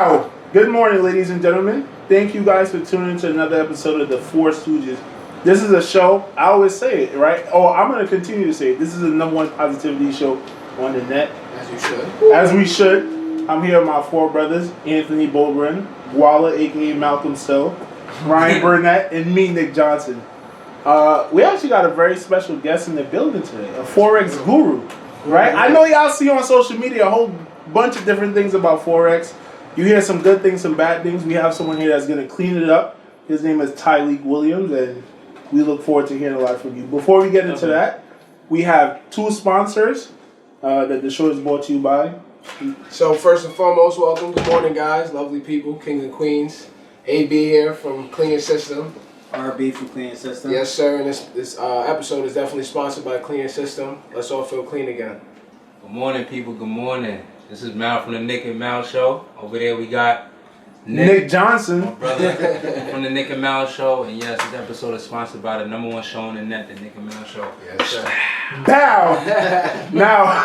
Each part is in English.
Bow! Good morning, ladies and gentlemen. Thank you guys for tuning in to another episode of the Four Stooges. This is a show, I always say it, right? Oh, I'm going to continue to say it. This is the #1 positivity show on the net. As you should. As we should. I'm here with my four brothers, Anthony Bobrin, Waller, a.k.a. Malcolm Stowe, Ryan Burnett, and me, Nick Johnson. We actually got a very special guest in the building today, a Forex guru, right? I know y'all see on social media a whole bunch of different things about Forex. You hear some good things, some bad things. We have someone here that's going to clean it up. His name is Tyleek Williams, and we look forward to hearing a lot from you. Before we get into that, we have two sponsors that the show is brought to you by. So first and foremost, welcome. Good morning, guys. Lovely people, kings and queens. AB here from Clean System. RB from Clean System. Yes, sir. And this episode is definitely sponsored by Clean System. Let's all feel clean again. Good morning, people. Good morning. This is Mal from the Nick and Mal Show. Over there we got Nick Johnson, my brother from the Nick and Mal Show. And yes, this episode is sponsored by the #1 show on the net, the Nick and Mal Show. Yes, sir. Bow! Now,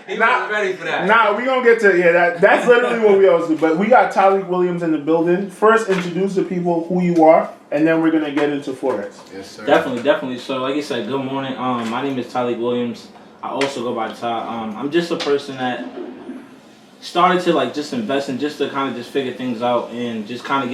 He wasn't ready for that. Nah, we gonna get to that's literally what we always do. But we got Tyleek Williams in the building. First, introduce the people who you are, and then we're gonna get into Forex. Yes, sir. Definitely. So, like you said, good morning. My name is Tyleek Williams. I also go by Ty. I'm just a person that started to just invest in just to kind of just figure things out and just kind of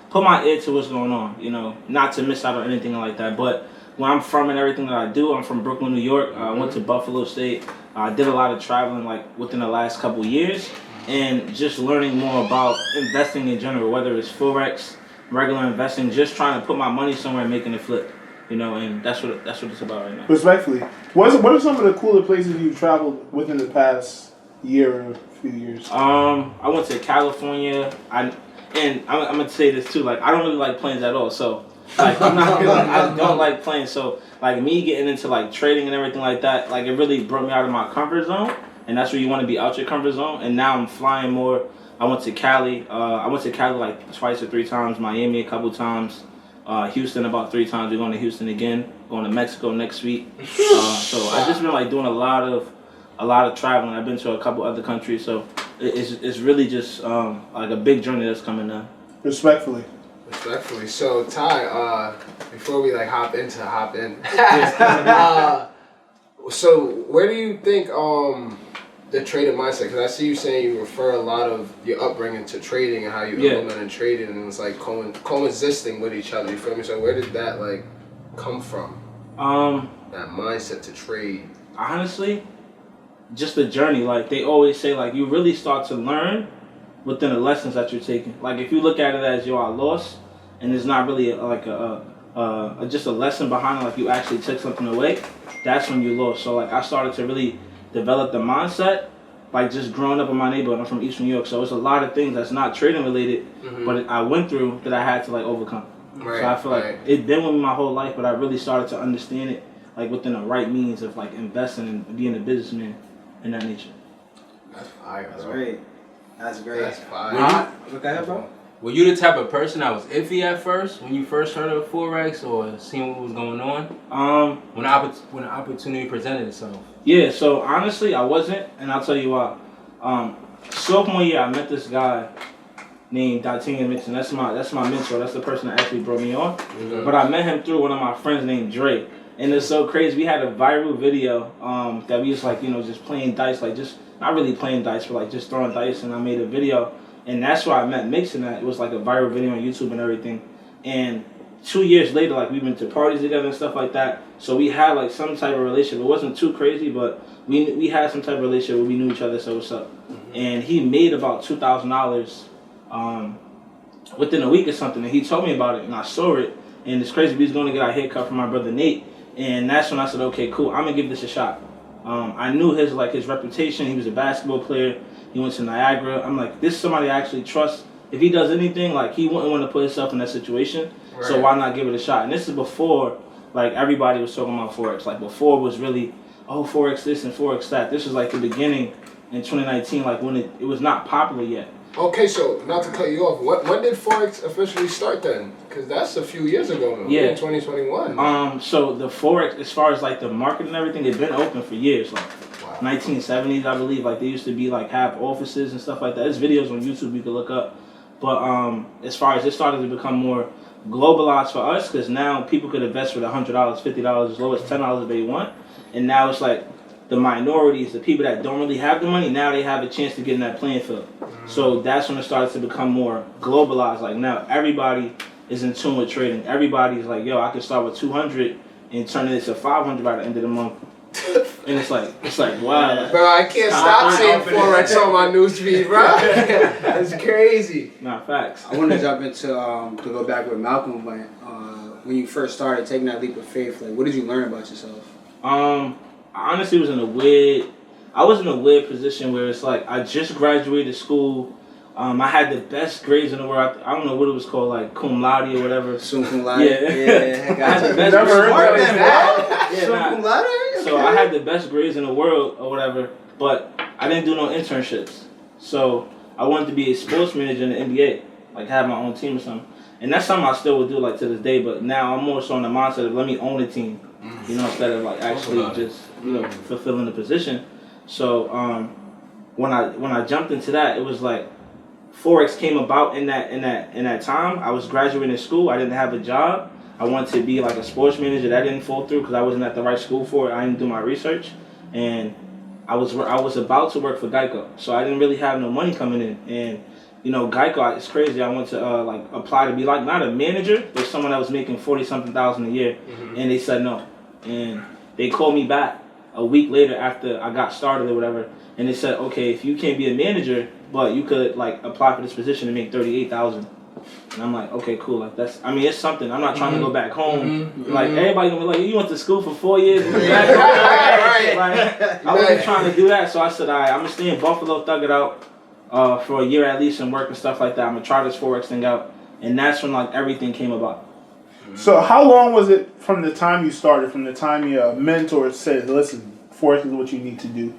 put my ear to what's going on. You know, not to miss out on anything like that. But where I'm from and everything that I do, I'm from Brooklyn, New York. I went to Buffalo State. I did a lot of traveling within the last couple years and just learning more about investing in general, whether it's Forex, regular investing, just trying to put my money somewhere and making it flip. You know, and that's what it's about right now. Respectfully, what are some of the cooler places you've traveled within the past year or few years? I went to California. I'm gonna say this too. I don't really like planes at all. So I don't like planes. So me getting into trading and everything like that, it really brought me out of my comfort zone. And that's where you want to be, out your comfort zone. And now I'm flying more. I went to Cali. I went to Cali twice or three times. Miami a couple times. Houston about 3 times. We're going to Houston again. Going to Mexico next week. So I've just been doing a lot of traveling. I've been to a couple other countries. So it's really just a big journey that's coming up. Respectfully. So Ty, before we hop in. So where do you think the trading mindset? Because I see you saying you refer a lot of your upbringing to trading and how you implemented trading, and it's coexisting with each other. You feel me? So where did that come from? That mindset to trade. Honestly, just the journey. They always say, you really start to learn within the lessons that you're taking. If you look at it as you're lost, and there's not really just a lesson behind it, you actually took something away, that's when you lost. So I started to really develop the mindset, just growing up in my neighborhood. I'm from Eastern New York, so it's a lot of things that's not trading related, but I went through that I had to overcome. Right, so I feel it's been with me my whole life, but I really started to understand it within the right means of investing and being a businessman in that nature. That's fire, bro. That's great. That's fire. Look at it, bro. Were you the type of person that was iffy at first when you first heard of Forex or seeing what was going on? When the opportunity presented itself. Yeah. So honestly, I wasn't, and I'll tell you why. Sophomore year, I met this guy named D'Artagnan Mixon. That's my mentor. That's the person that actually brought me on. Mm-hmm. But I met him through one of my friends named Dre. And it's so crazy. We had a viral video that we just just playing dice, just not really playing dice, but just throwing dice. And I made a video, and that's where I met Mixon. It was a viral video on YouTube and everything. And 2 years later, we've been to parties together and stuff like that. So we had some type of relationship. It wasn't too crazy, but we had some type of relationship where we knew each other. So what's up? Mm-hmm. And he made about $2,000 within a week or something. And he told me about it, and I saw it. And it's crazy. We was going to get our haircut from my brother Nate. And that's when I said, okay, cool, I'm going to give this a shot. I knew his reputation. He was a basketball player. He went to Niagara. I'm this is somebody I actually trust. If he does anything, he wouldn't want to put himself in that situation. Right. So why not give it a shot? And this is before, everybody was talking about Forex. Before it was really, Forex this and Forex that. This was the beginning in 2019, when it was not popular yet. Okay, so not to cut you off, when did Forex officially start then? Because that's a few years ago now. Yeah. In 2021. So the Forex, as far as the market and everything, they've been open for years. Wow. 1970s, I believe. Like they used to be like have offices and stuff like that. There's videos on YouTube you can look up. But as far as it started to become more globalized for us, because now people could invest with $100, $50, as low as $10 if they want, and now it's like the minorities, the people that don't really have the money, now they have a chance to get in that playing field. So that's when it started to become more globalized. Like now everybody is in tune with trading. Everybody's like, yo, I can start with 200 and turn it into 500 by the end of the month. And it's like wow. Bro, I can't stop seeing Forex on my newsfeed, bro. That's crazy. Nah, facts. I want to jump into to go back with Malcolm went. When you first started taking that leap of faith, like what did you learn about yourself? I honestly was in a weird position where it's like I just graduated school. I had the best grades in the world. I don't know what it was called, like cum laude or whatever. Sum cum laude. Yeah. I got you. Never heard that. Yeah, Sum cum laude. So I had the best grades in the world or whatever, but I didn't do no internships. So I wanted to be a sports manager in the NBA, like have my own team or something. And that's something I still would do like to this day, but now I'm more so in the mindset of let me own a team, you know, instead of like actually just, you know, fulfilling the position. So when I jumped into that, it was like Forex came about in that time. I was graduating school. I didn't have a job. I wanted to be like a sports manager. That didn't fall through because I wasn't at the right school for it. I didn't do my research, and I was about to work for GEICO, so I didn't really have no money coming in. And you know, GEICO, it's crazy. I went to like apply to be like not a manager, but someone that was making $40-something thousand a year, and they said no. And they called me back a week later after I got started or whatever, and they said, okay, if you can't be a manager, but you could like apply for this position and make $38,000. And I'm like, okay, cool. Like that's, I mean, it's something. I'm not trying to go back home. Like everybody gonna be like, you went to school for 4 years. And like, I wasn't trying to do that, so I said, all right, I'm gonna stay in Buffalo, thug it out for a year at least and work and stuff like that. I'm gonna try this Forex thing out, and that's when like everything came about. So how long was it from the time you started, from the time your mentor said, listen, Forex is what you need to do,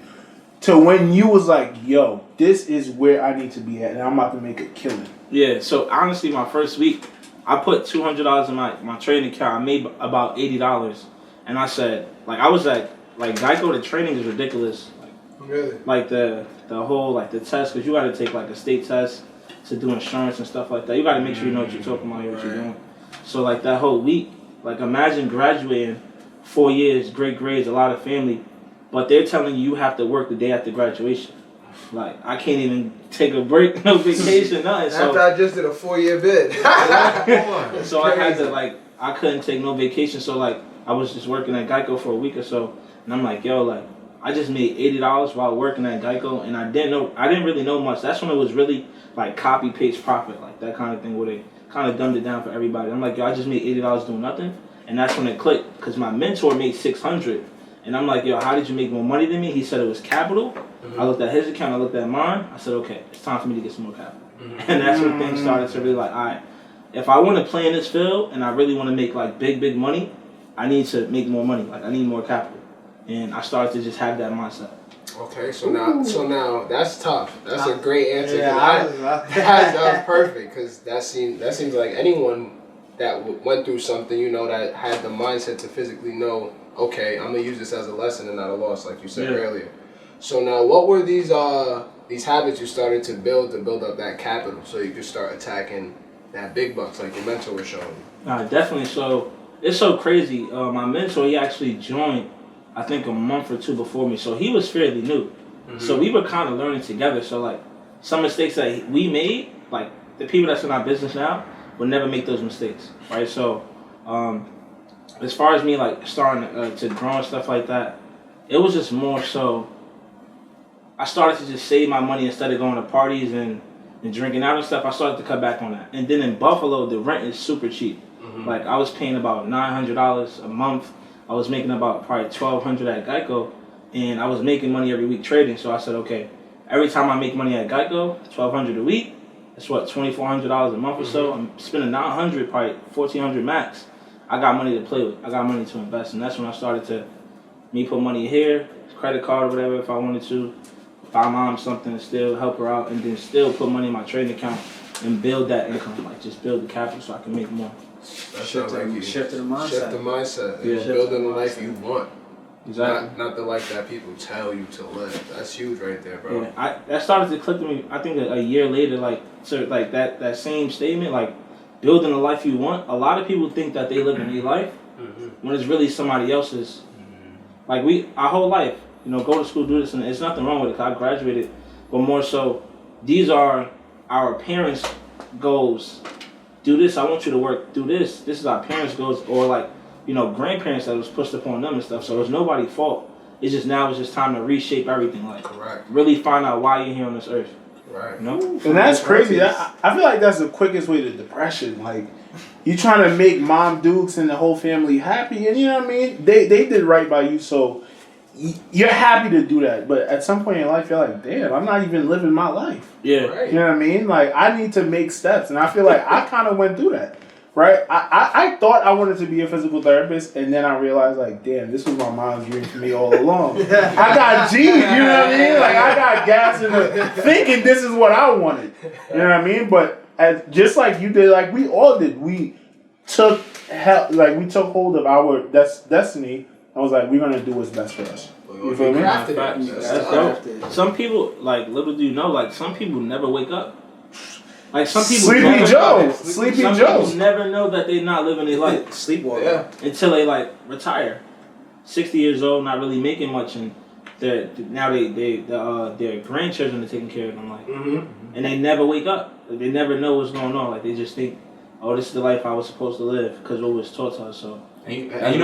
to when you was like, yo, this is where I need to be at, and I'm about to make a killing? Yeah, so honestly, my first week, I put $200 in my trading account. I made about $80, and I said, like, I was like GEICO, the training is ridiculous. Really? Like the whole like the test, because you got to take like a state test to do insurance and stuff like that. You got to make sure you know what you're talking about, what you're doing. So like that whole week, like imagine graduating, 4 years, great grades, a lot of family, but they're telling you have to work the day after graduation. Like I can't even take a break, no vacation, nothing. So after I just did a 4-year bid. So I had to like I couldn't take no vacation. So like I was just working at GEICO for a week or so, and I'm like, yo, like I just made $80 while working at GEICO, and I didn't really know much. That's when it was really like copy paste profit, like that kind of thing where they kind of dumbed it down for everybody. I'm like, yo, I just made $80 doing nothing, and that's when it clicked because my mentor made $600. And I'm like, yo, how did you make more money than me? He said it was capital. I looked at his account, I looked at mine. I said, okay, it's time for me to get some more capital. And that's when things started to really like, all right, if I want to play in this field and I really want to make like big money, I need to make more money. Like I need more capital. And I started to just have that mindset. Okay, so now that's tough. That's a great answer. Yeah, that was perfect because that seems like anyone that went through something, you know, that had the mindset to physically know, okay, I'm gonna use this as a lesson and not a loss, like you said earlier. So now, what were these habits you started to build up that capital so you could start attacking that big bucks like your mentor was showing you? Definitely. So it's so crazy. My mentor, he actually joined, I think, a month or two before me. So he was fairly new. So we were kind of learning together. So like some mistakes that we made, like the people that's in our business now would never make those mistakes, right? So as far as me like starting to grow and stuff like that, it was just more so I started to just save my money instead of going to parties and drinking out and stuff. I started to cut back on that. And then in Buffalo, the rent is super cheap. Like I was paying about $900 a month. I was making about probably $1,200 at GEICO, and I was making money every week trading. So I said, okay, every time I make money at GEICO, $1,200 a week. That's what, $2,400 a month or so. I'm spending $900, probably $1,400 max. I got money to play with. I got money to invest, and that's when I started to put money here, credit card or whatever if I wanted to, buy mom something and still help her out, and then still put money in my trading account and build that income, like just build the capital so I can make more. Shift the mindset. Shift the mindset. Yeah, building the life you want. Exactly. Not the life that people tell you to live. That's huge right there, bro. Yeah, that started to click to me. I think a year later, that same statement, like building the life you want. A lot of people think that they live in their life when it's really somebody else's. Like our whole life, go to school, do this, and there's nothing wrong with it. 'Cause I graduated, but more so, these are our parents' goals. Do this. I want you to work. Do this. This is our parents' goals, or grandparents that was pushed upon them and stuff. So it's nobody's fault. It's just time to reshape everything. Like, correct. Really find out why you're here on this earth. Right. And that's crazy. I feel like that's the quickest way to depression. Like, you trying to make Mom Dukes and the whole family happy, and you know what I mean? They did right by you, so you're happy to do that. But at some point in your life, you're like, damn, I'm not even living my life. Yeah. Right. You know what I mean? Like, I need to make steps, and I feel like I kind of went through that. Right? I thought I wanted to be a physical therapist, and then I realized, like, damn, this was my mom's dream for me all along. I got G's, you know what I mean? Like, I got gas in the thinking this is what I wanted. You know what I mean? But just like you did, like we all did, we took hold of our destiny and was like, we're going to do what's best for us. You feel me? That's dope. Some people, like, little do you know, like, some people never wake up. Like some people, Sleepy Joe never know that they're not living their life. Sleepwalker. Until they retire, 60 years old, not really making much, and their grandchildren are taking care of them, like, and they never wake up. Like, they never know what's going on. Like they just think, oh, this is the life I was supposed to live because what was taught to us. So, and you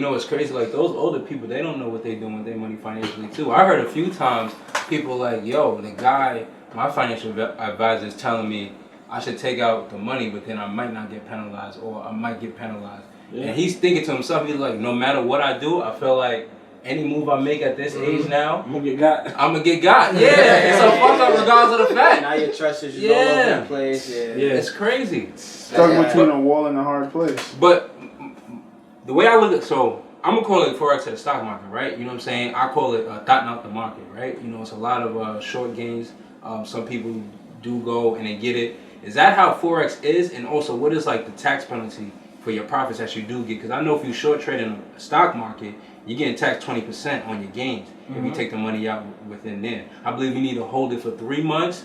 know what's crazy? Like those older people, they don't know what they're doing with their money financially too. I heard a few times people like, yo, the guy. My financial advisor is telling me I should take out the money, but then I might not get penalized, or I might get penalized. Yeah. And he's thinking to himself, he's like, no matter what I do, I feel like any move I make at this age now, I'm gonna get got. Yeah, it's a fuck up regardless of the fact. Now your trust is all over the place. Yeah, it's crazy. Stuck between a wall and a hard place. But the way I look at I'm gonna call it Forex at the stock market, right? You know what I'm saying? I call it dotting out the market, right? It's a lot of short gains. Some people do go and they get it. Is that how Forex is? And also, what is like the tax penalty for your profits that you do get? Because I know if you short trade in the stock market, you're getting taxed 20% on your gains if you take the money out within there. I believe you need to hold it for 3 months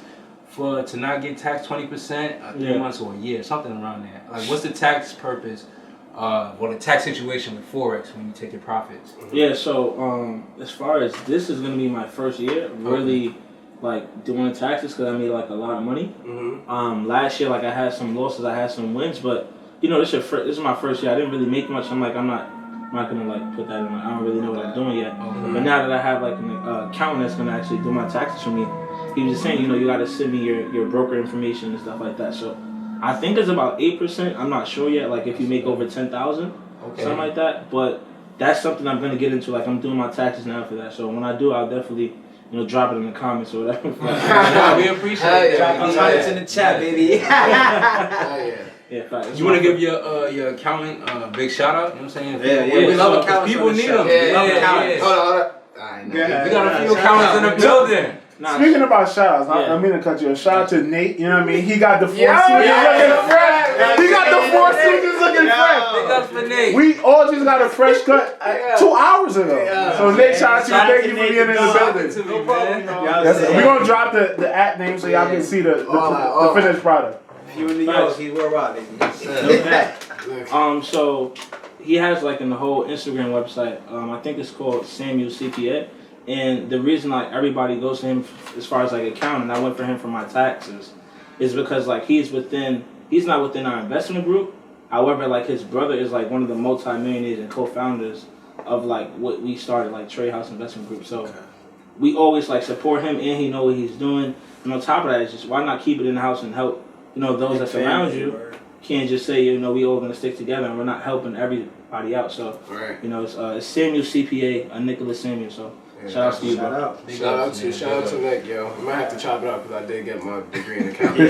to not get taxed 20%, 3 months or a year, something around there. Like, what's the tax purpose? The tax situation with Forex when you take your profits? Yeah. So as far as this is gonna be my first year, really. Like doing taxes because I made like a lot of money. Last year, like I had some losses, I had some wins, but this is my first year. I didn't really make much. I'm like, I'm not gonna like put that in. I don't really know what I'm doing yet. But now that I have like an accountant that's gonna actually do my taxes for me, he was just saying, you gotta send me your broker information and stuff like that. So I think it's about 8%. I'm not sure yet. Like if you make over 10,000, something like that. But that's something I'm gonna get into. Like I'm doing my taxes now for that. So when I do, I'll definitely. Drop it in the comments or whatever. We appreciate it. Drop the comments in the chat, baby. Facts. You want to give your accountant a big shout out? You know what I'm saying? Yeah. We love accountants. People need them. Yeah. Hold on. We got a few accountants in the building. Speaking about shout outs, I mean to cut you a shout out to Nate, you know what I mean? He got the four Stooges looking fresh. He got the four Stooges looking fresh. Big up for Nate. We all just got a fresh cut 2 hours ago. So Nate, shout out to you. Thank you for being in the building. No problem. We're going to drop the app name so y'all can see the finished product. If you in New York, he's worldwide, baby. So he has like in the whole Instagram website, I think it's called Samuel CPA. And the reason like everybody goes to him as far as like accounting, I went for him for my taxes, is because like he's not within our investment group. However, like his brother is like one of the multi-millionaires and co-founders of like what we started, like Trade House Investment Group. So we always like support him, and he know what he's doing. And on top of that, it's just why not keep it in the house and help those that surround you. Can't just say we all gonna stick together and we're not helping everybody out. So it's Samuel CPA, Nicholas Samuel. So. Shout out to you, bro. Shout out to Nick, yo. I might have to chop it up because I did get my degree in accounting.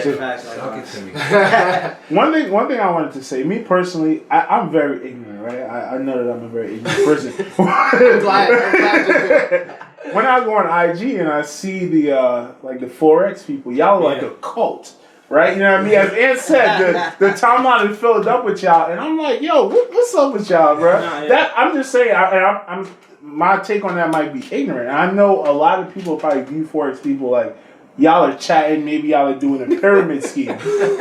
One thing I wanted to say, me personally, I'm very ignorant, right? I know that I'm a very ignorant person. I'm glad you're good. When I go on IG and I see the Forex people, y'all are like a cult. right? You know what I mean? As Ant said, the timeline is filled up with y'all, and I'm like, yo, what's up with y'all, bro? Nah, yeah. That I'm just saying, I'm my take on that might be ignorant. I know a lot of people probably view Forex people like y'all are chatting, maybe y'all are doing a pyramid scheme.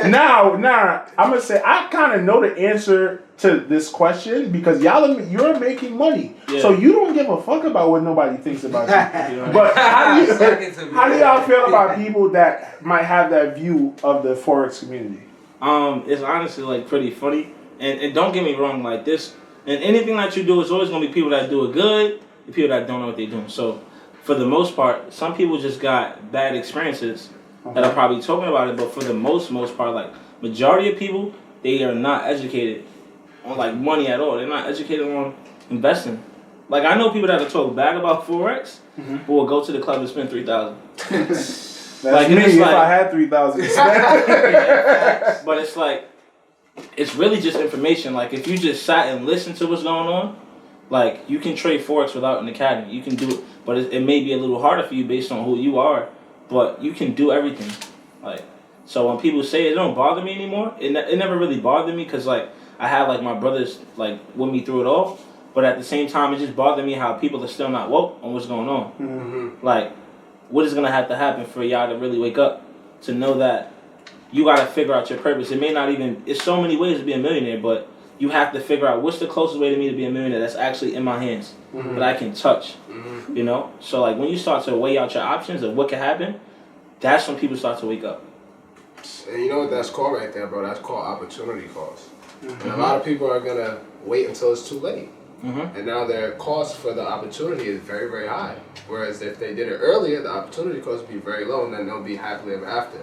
Now, I'm gonna say I kind of know the answer to this question because you're making money, so you don't give a fuck about what nobody thinks about you. But how do y'all feel about people that might have that view of the Forex community? It's honestly like pretty funny, and don't get me wrong, like this, and anything that you do is always gonna be people that do it good, and people that don't know what they're doing. So, for the most part, some people just got bad experiences that are probably talking about it, but for the most part, like majority of people, they are not educated on like money at all. They're not educated on investing. Like I know people that are talk bad about Forex, who will go to the club and spend $3,000. That's like me if I had $3,000 to spend. But it's like, it's really just information. Like if you just sat and listened to what's going on, like you can trade Forex without an academy. You can do it, but it may be a little harder for you based on who you are. But you can do everything. Like so, when people say it don't bother me anymore, it never really bothered me because like I had like my brothers like with me through it all. But at the same time, it just bothered me how people are still not woke on what's going on. Like, what is gonna have to happen for y'all to really wake up to know that you gotta figure out your purpose? It may not even. It's so many ways to be a millionaire, but you have to figure out what's the closest way to me to be a millionaire that's actually in my hands, that I can touch. You know? So like when you start to weigh out your options of what can happen, that's when people start to wake up. And you know what that's called right there, bro? That's called opportunity cost. And a lot of people are gonna wait until it's too late. And now their cost for the opportunity is very, very high. Whereas if they did it earlier, the opportunity cost would be very low, and then they'll be happily ever after.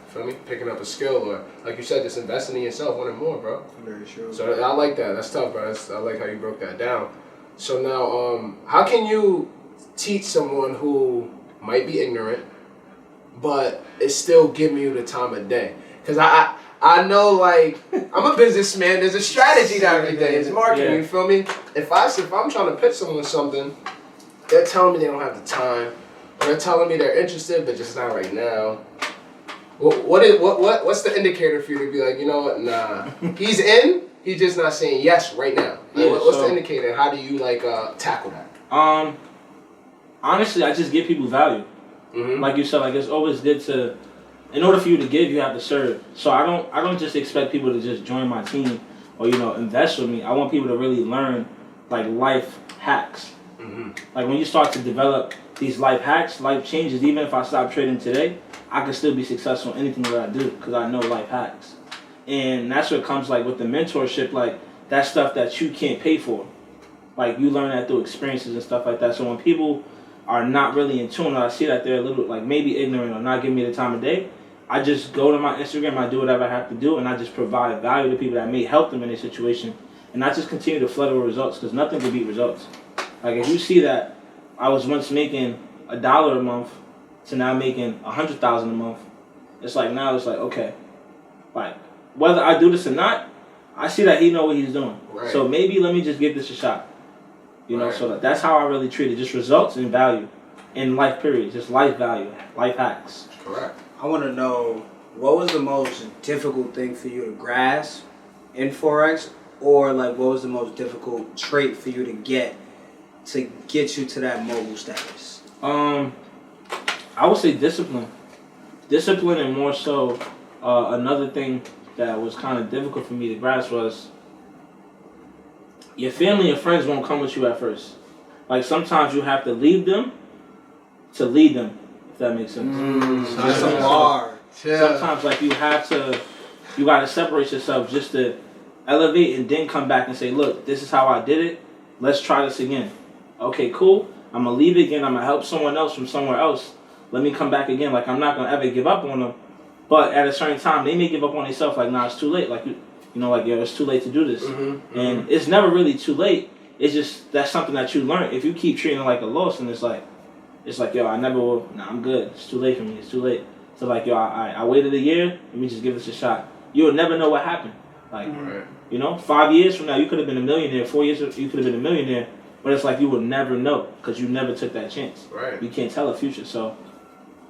Feel me? Picking up a skill, or like you said, just investing in yourself, wanting more, bro. Very true. So I like that. That's tough, bro. I like how you broke that down. So now, how can you teach someone who might be ignorant, but is still giving you the time of day? Because I know, like, I'm a businessman. There's a strategy to everything. It's marketing. You feel me? If I'm trying to pitch someone something, they're telling me they don't have the time, or they're telling me they're interested, but just not right now. What's the indicator for you to be like, you know what? Nah, he's in. He's just not saying yes right now. Like, what's the indicator? How do you like tackle that? Honestly, I just give people value. Like you said, like it's always good to. In order for you to give, you have to serve. So I don't just expect people to just join my team or invest with me. I want people to really learn like life hacks. Like when you start to develop these life hacks, life changes. Even if I stop trading today, I can still be successful in anything that I do because I know life hacks. And that's what comes like with the mentorship, like that stuff that you can't pay for. Like you learn that through experiences and stuff like that. So when people are not really in tune, or I see that they're a little like maybe ignorant or not giving me the time of day, I just go to my Instagram, I do whatever I have to do, and I just provide value to people that may help them in their situation. And I just continue to flood with results because nothing can beat results. Like if you see that I was once making $1 a month to now making $100,000 a month, it's like now it's like, okay, like whether I do this or not, I see that he know what he's doing. Right. So maybe let me just give this a shot. So that's how I really treat it. Just results and value in life, period. Just life value, life hacks. Correct. I want to know, what was the most difficult thing for you to grasp in Forex, or like what was the most difficult trait for you to get you to that mogul status? I would say discipline. Discipline, and more so another thing that was kind of difficult for me to grasp was your family and friends won't come with you at first. Like sometimes you have to leave them to lead them, if that makes sense. That's a bar. Sometimes like you gotta separate yourself just to elevate and then come back and say, look, this is how I did it. Let's try this again. Okay, cool. I'm gonna leave again. I'm gonna help someone else from somewhere else. Let me come back again. Like I'm not gonna ever give up on them. But at a certain time, they may give up on themselves. Like, nah, it's too late. Like like yo, it's too late to do this. And it's never really too late. It's just that's something that you learn. If you keep treating it like a loss, and it's like yo, I never will. Nah, I'm good. It's too late for me. It's too late. So like yo, I waited a year. Let me just give this a shot. You'll never know what happened. Like 5 years from now, you could have been a millionaire. 4 years, you could have been a millionaire. But it's like you will never know because you never took that chance. Right. You can't tell the future. So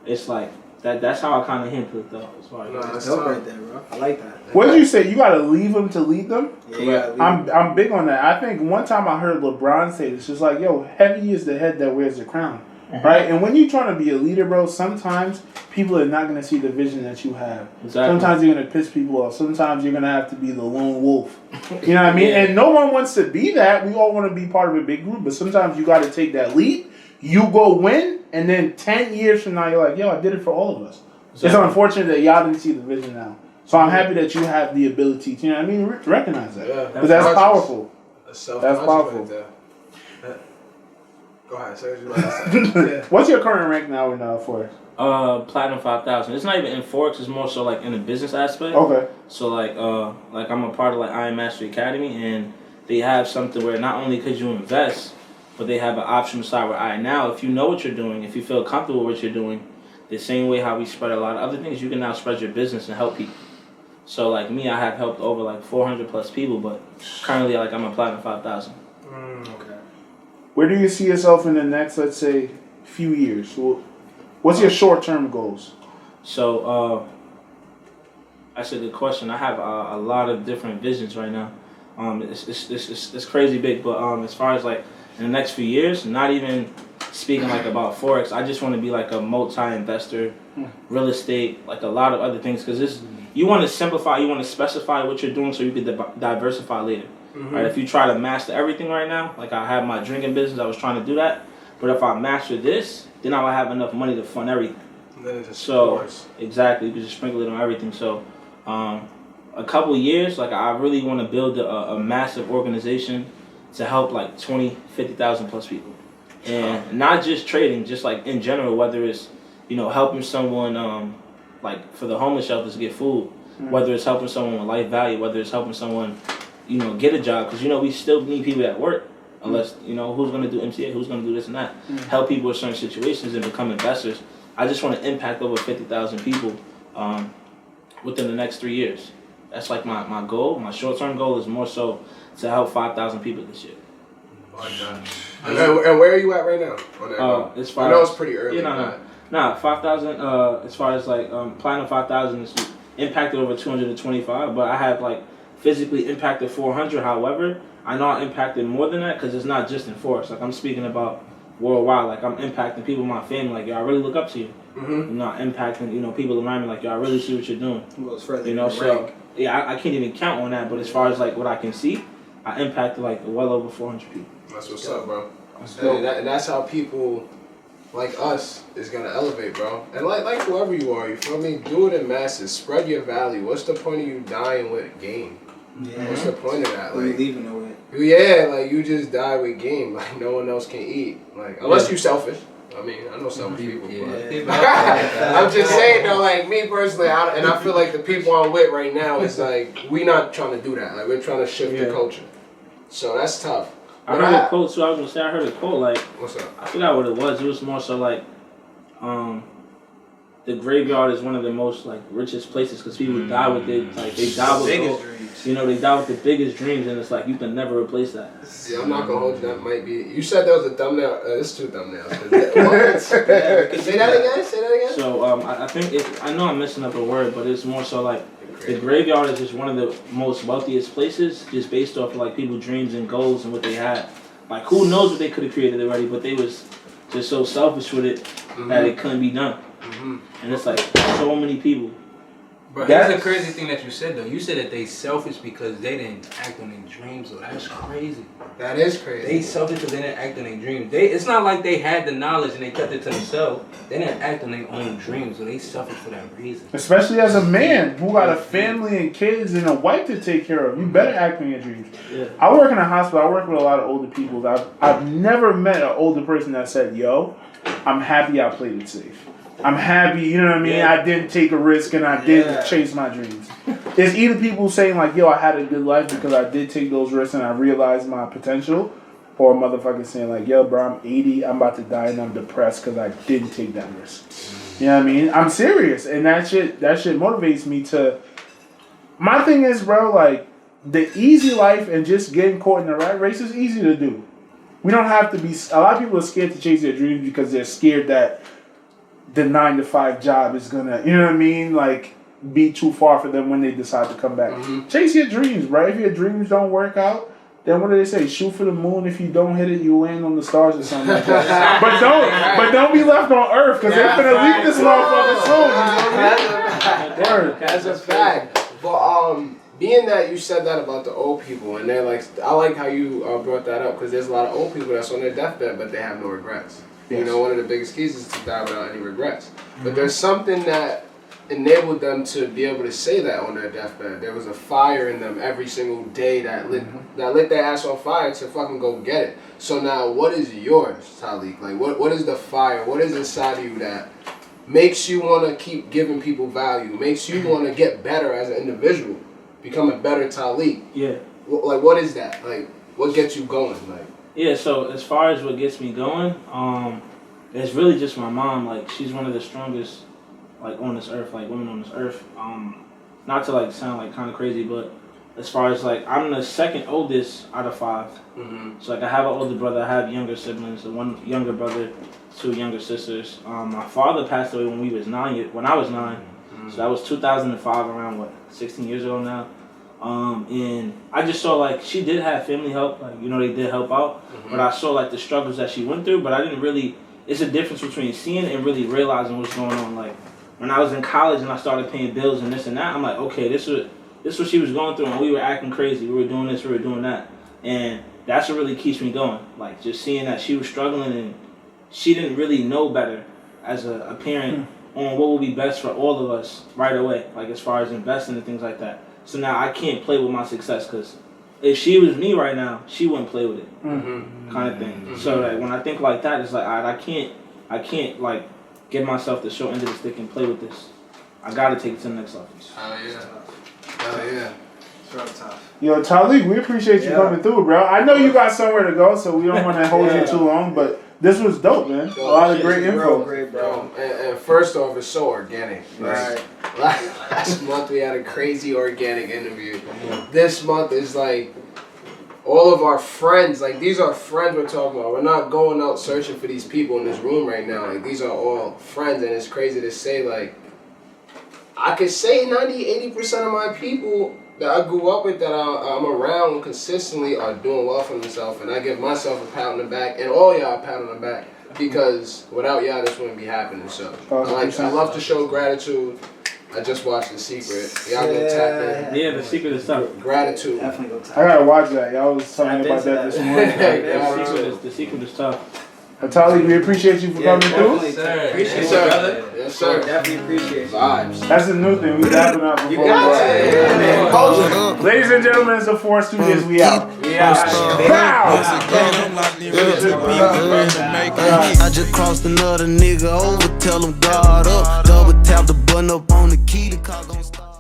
it's like that's how I kind of handle it though. As far as That's dope right there, bro. I like that. What did you say? You gotta leave them to lead them? Yeah, I'm big on that. I think one time I heard LeBron say this, just like, yo, heavy is the head that wears the crown. Right? And when you're trying to be a leader, bro, sometimes people are not gonna see the vision that you have. Exactly. Sometimes you're gonna piss people off. Sometimes you're gonna have to be the lone wolf. You know what I mean? And no one wants to be that. We all want to be part of a big group, but sometimes you gotta take that lead. You go win, and then 10 years from now, you're like, yo, I did it for all of us. Exactly. It's unfortunate that y'all didn't see the vision now. So I'm happy that you have the ability to, you know what I mean, recognize that. Yeah. Because that's powerful. That's powerful. Right there. Go ahead, say what you like to say. What's your current rank now in Forex? Platinum 5,000. It's not even in Forex. It's more so like in the business aspect. Okay. So like I'm a part of like Iron Mastery Academy, and they have something where not only could you invest, but they have an optional side where now, if you know what you're doing, if you feel comfortable with what you're doing, the same way how we spread a lot of other things, you can now spread your business and help people. So like me, I have helped over like 400 plus people, but currently like I'm a Platinum 5,000. Okay. Where do you see yourself in the next, let's say, few years? What's your short-term goals? So that's a good question. I have a lot of different visions right now. It's crazy big, but as far as like in the next few years, not even speaking like about Forex, I just want to be like a multi-investor, real estate, like a lot of other things, because you want to simplify, you want to specify what you're doing so you can diversify later. Right? If you try to master everything right now, like I have my drinking business, I was trying to do that, but if I master this, then I will have enough money to fund everything. So exactly, you can just sprinkle it on everything. So a couple years, like I really want to build a massive organization to help like 20, 50,000 plus people. And not just trading, just like in general, whether it's, helping someone like for the homeless shelters get food, whether it's helping someone with life value, whether it's helping someone, get a job, because, we still need people at work, unless, who's going to do MCA, who's going to do this and that, help people with certain situations and become investors. I just want to impact over 50,000 people within the next 3 years. That's like my goal. My short-term goal is more so to help 5,000 people this year. And where are you at right now? As far I know it's pretty early. Nah, 5,000. As far as like Platinum 5,000 is impacted over 225, but I have like physically impacted 400. However, I know I impacted more than that because it's not just in Forex. Like I'm speaking about worldwide. Like I'm impacting people in my family. Like, yo, I really look up to you. I'm not impacting people around me. Like, yo, I really see what you're doing. So yeah, I can't even count on that. But as far as like what I can see, I impacted like well over 400 people. That's what's up, bro. And that's how people like us is gonna elevate, bro. And like whoever you are, you feel me? Do it in masses. Spread your value. What's the point of you dying with game? Yeah. What's the point of that? Like leaving away. Yeah, like you just die with game. Like no one else can eat. Like unless you selfish. I mean, I know some people. I'm just saying though, like me personally, I feel like the people I'm with right now is like we not trying to do that. Like we're trying to shift the culture. So that's tough. I heard a quote, so I was gonna say I heard a quote like, what's up? I forgot what it was. It was more so like, the graveyard is one of the most like richest places because people die with it. Like they die with biggest dreams. They die with the biggest dreams, and it's like you can never replace that. Yeah, I'm not gonna hold you. That might be. You said that was a thumbnail. It's 2 thumbnails. Say that again. So I think I know I'm messing up a word, but it's more so like. The graveyard is just one of the most wealthiest places, just based off of like people's dreams and goals and what they had. Like who knows what they could have created already, but they was just so selfish with it that it couldn't be done. And it's like so many people. But that's the crazy thing that you said though. You said that they selfish because they didn't act on their dreams. So that's crazy. That is crazy. They selfish because they didn't act on their dreams. It's not like they had the knowledge and they kept it to themselves. They didn't act on their own dreams, so they selfish for that reason. Especially as a man who got a family and kids and a wife to take care of, you better act on your dreams. Yeah. I work in a hospital. I work with a lot of older people. I've never met an older person that said, "Yo, I'm happy I played it safe. I'm happy, you know what I mean? I didn't take a risk and I did chase my dreams." It's either people saying like, "Yo, I had a good life because I did take those risks and I realized my potential," or a motherfucker saying like, "Yo, bro, I'm 80, I'm about to die and I'm depressed because I didn't take that risk." You know what I mean? I'm serious, and that shit motivates me to. My thing is, bro, like the easy life and just getting caught in the rat race is easy to do. We don't have to be. A lot of people are scared to chase their dreams because they're scared that the 9-to-5 job is gonna, you know what I mean? Like, be too far for them when they decide to come back. Mm-hmm. Chase your dreams, right? If your dreams don't work out, then what do they say? Shoot for the moon. If you don't hit it, you land on the stars or something like that. but don't be left on Earth because they're gonna leave this motherfucker soon. That's a fact. But being that you said that about the old people, and they're like, I like how you brought that up because there's a lot of old people that's on their deathbed, but they have no regrets. Yes. You know, one of the biggest keys is to die without any regrets. Mm-hmm. But there's something that enabled them to be able to say that on their deathbed. There was a fire in them every single day that lit their ass on fire to fucking go get it. So now, what is yours, Talik? Like, what is the fire? What is inside of you that makes you want to keep giving people value? Makes you want to get better as an individual, become a better Talik? Yeah. Like, what is that? Like, what gets you going? Like. Yeah. So as far as what gets me going, it's really just my mom. Like, she's one of the strongest, like, on this earth, like, women on this earth. Not to, like, sound, like, kind of crazy, but as far as, like, I'm the second oldest out of 5. Mm-hmm. So, like, I have an older brother, I have younger siblings, one younger brother, 2 younger sisters. My father passed away when I was 9. Mm-hmm. So that was 2005, around, 16 years ago now. And I just saw, like, she did have family help, like, you know, they did help out, but I saw, like, the struggles that she went through, but I didn't really, it's a difference between seeing and really realizing what's going on. Like, when I was in college and I started paying bills and this and that, I'm like, okay, this is what she was going through, and we were acting crazy. We were doing this, we were doing that. And that's what really keeps me going. Like, just seeing that she was struggling and she didn't really know better as a parent on what would be best for all of us right away, like, as far as investing and things like that. So now I can't play with my success because if she was me right now, she wouldn't play with it, kind of thing. Mm-hmm. So, like, when I think like that, it's like, all right, I can't like, give myself the short end of the stick and play with this. I gotta take it to the next level. Oh yeah. It's real tough. Yo, Talik, we appreciate you coming through, bro. I know you got somewhere to go, so we don't want to hold you too long, but this was dope, man. A lot of great info. Great, bro. And first off, it's so organic. Right. Last month we had a crazy organic interview. This month is like all of our friends. Like, these are friends we're talking about. We're not going out searching for these people in this room right now. Like, these are all friends, and it's crazy to say, like, I could say 90-80% of my people that I grew up with, that I'm around consistently, are doing well for themselves, and I give myself a pat on the back, and all y'all a pat on the back, because without y'all, this wouldn't be happening. So I love to show gratitude. I just watched The Secret. Y'all go tap in. Yeah, The Secret is tough. Gratitude. Definitely go tap. I gotta watch that. Y'all was talking about that this morning. The Secret is tough. Talik, we appreciate you for coming through. Appreciate Yes, you, sir. brother. Yes, sir. Definitely appreciate you. Vibes. That's a new thing. We dapping up before. You got it. Ladies and gentlemen, it's the Four Stooges. We out. I just crossed another nigga over, tell him guard up. Double tap the button up on the key, the car gon' start.